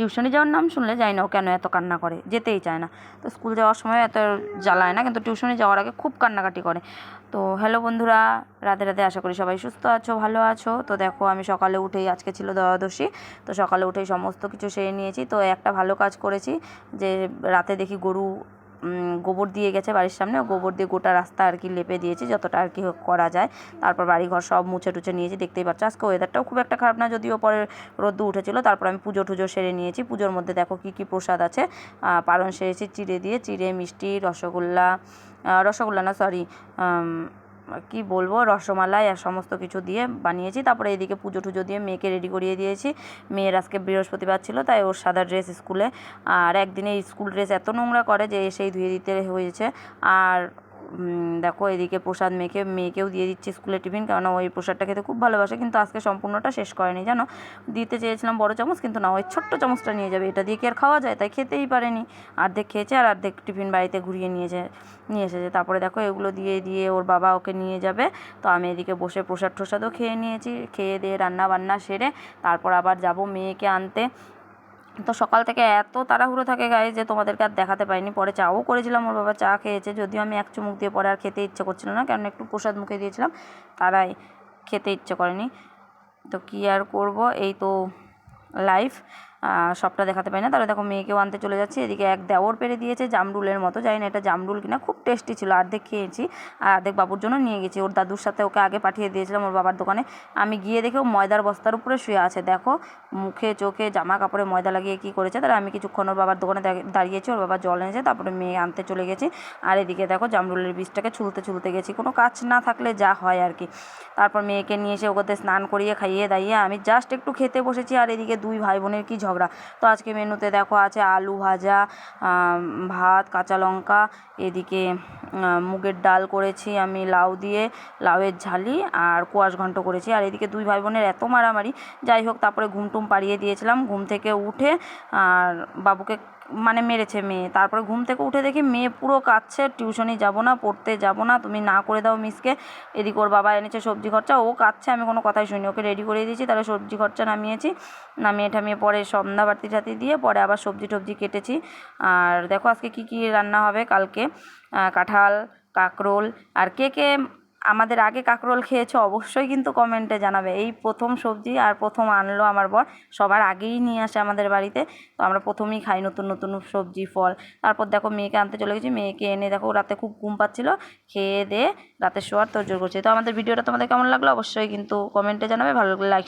টিউশনে যাওয়ার নাম শুনলে জানি না ও কেন এত কান্না করে, যেতেই চায় না। তো স্কুল যাওয়ার সময় এত জ্বালায় না, কিন্তু টিউশনে যাওয়ার আগে খুব কান্নাকাটি করে। তো হ্যালো বন্ধুরা, রাধে রাধে, আশা করি সবাই সুস্থ আছো, ভালো আছো। তো দেখো আমি সকালে উঠেই, আজকে ছিল দ্বাদশী, তো সকালে উঠেই সমস্ত কিছু সেরে নিয়েছি। তো একটা ভালো কাজ করেছি যে রাতে দেখি গরু গোবর দিয়ে গেছে বাড়ির সামনে, গোবর দিয়ে গোটা রাস্তা আর কি লেপে দিয়েছি, যতটা আর কি করা যায়। তারপর বাড়িঘর সব মুছে টুছে নিয়েছি, দেখতেই পাচ্ছ। আজকে ওয়েদারটাও খুব একটা খারাপ না, যদিও পরে রোদ্দু উঠেছিল। তারপর আমি পুজো টুজো সেরে নিয়েছি। পুজোর মধ্যে দেখো কী কী প্রসাদ আছে। পালন সেরেছি চিড়ে, মিষ্টি, রসগোল্লা না সরি কি বলবো, রসমালাই আর সমস্ত কিছু দিয়ে বানিয়েছি। তারপরে এদিকে পুজো টুজো দিয়ে মেয়েকে রেডি করিয়ে দিয়েছি। মেয়ের আজকে বৃহস্পতিবার ছিল, তাই ওর সাদা ড্রেস স্কুলে, আর একদিনে স্কুল ড্রেস এত নোংরা করে যে এসেই ধুয়ে দিতে হয়েছে। আর দেখো এদিকে প্রসাদ মেয়েকেও দিয়ে দিচ্ছি স্কুলে টিফিন, কারণ ওই প্রসাদটা খেতে খুব ভালোবাসে, কিন্তু আজকে সম্পূর্ণটা শেষ করেনি জানো। দিতে চেয়েছিলাম বড় চামচ, কিন্তু না, ওই ছোট্ট চামচটা নিয়ে যাবে, এটা দিয়ে কি আর খাওয়া যায়, তাই খেতেই পারেনি। অর্ধেক খেয়েছে আর অর্ধেক টিফিন বাড়িতে ঘুরিয়ে নিয়ে এসেছে। তারপরে দেখো এগুলো দিয়ে ওর বাবা ওকে নিয়ে যাবে। তো আমি এদিকে বসে প্রসাদও খেয়ে নিয়েছি। খেয়ে দিয়ে রান্না বান্না সেরে তারপর আবার যাব মেয়েকে আনতে। তো সকাল থেকে এত তাড়াহুড়ো থাকে গায়ে যে তোমাদেরকে আর দেখাতে পারিনি। পরে চাও করেছিলাম, ওর বাবা চা খেয়েছে, যদিও আমি এক চুমুক দিয়ে পরে আর খেতে ইচ্ছে করছিল না, কারণ একটু প্রসাদ মুখে দিয়েছিলাম, তারাই খেতে ইচ্ছে করেনি। তো কী আর করব, এই তো লাইফ, সবটা দেখাতে পারি না। তাহলে দেখো মেয়েকেও আনতে চলে যাচ্ছি। এদিকে এক দেওর পেরে দিয়েছে জামরুলের মতো, জানি না এটা জামরুল কিনা, খুব টেস্টি ছিল। অর্ধেক খেয়েছি আর অর্ধেক বাবুর জন্য নিয়ে গেছি। ওর দাদুর সাথে ওকে আগে পাঠিয়ে দিয়েছিলাম ওর বাবার দোকানে। আমি গিয়ে দেখেও ময়দার বস্তার উপরে শুয়ে আছে, দেখো মুখে চোখে জামা কাপড়ে ময়দা লাগিয়ে কী করেছে। তাহলে আমি কিছুক্ষণ ওর বাবার দোকানে দাঁড়িয়েছি, ওর বাবা জল এনেছে, তারপরে মেয়ে আনতে চলে গেছি। আর এদিকে দেখো জামরুলের বীজটাকে ছুলতে গেছি, কোনো কাজ না থাকলে যা হয় আর কি। তারপর মেয়েকে নিয়ে এসে ওকে স্নান করিয়ে খাইয়ে দাইয়ে আমি জাস্ট একটু খেতে বসেছি। আর এদিকে দুই ভাই বোনের কি ঝগড়া। তো আজকে মেনুতে দেখো আছে আলু ভাজা, ভাত, কাঁচা লঙ্কা, এদিকে মুগের ডাল করেছি আমি লাউ দিয়ে, লাউয়ের ঝালি, আর কোয়াশ ঘন্ট করেছি। আর এদিকে দুই ভাই বোনের এত মারামারি, যাই হোক। তারপরে ঘুম টুম পাড়িয়ে দিয়েছিলাম, ঘুম থেকে উঠে আর বাবুকে মেরেছে মেয়ে। তারপরে ঘুম থেকে উঠে দেখি মেয়ে পুরো কাঁদছে, টিউশনি যাব না, পড়তে যাব না, তুমি না করে দাও মিসকে। এদিকে ওর বাবা এনেছে সবজি খরচা, ও কাঁদছে, আমি কোনো কথাই শুনি, ওকে রেডি করে দিয়েছি। তাহলে সবজি খরচা নামিয়ে ঠামিয়ে পরে সন্ধ্যা বাতি দিয়ে পরে আবার সবজি টবজি কেটেছি। আর দেখো আজকে কী রান্না হবে কালকে, কাঁঠাল, কাঁকরোল। আর কে আমাদের আগে কাঁকরোল খেয়েছো অবশ্যই কিন্তু কমেন্টে জানাবে। এই প্রথম সবজি আর প্রথম আনলো আমার বর, সবার আগেই নিয়ে আসে আমাদের বাড়িতে। তো আমরা প্রথমেই খাই নতুন সবজি ফল। তারপর দেখো মেয়েকে আনতে চলে গেছি, মেয়েকে এনে দেখো রাতে খুব ঘুম পাচ্ছিলো, খেয়ে দিয়ে রাতে শোয়ার তোড়জোড় করছি। তো আমাদের ভিডিওটা তোমাদের কেমন লাগলো অবশ্যই কিন্তু কমেন্টে জানাবে, ভালো লাগলে লাইক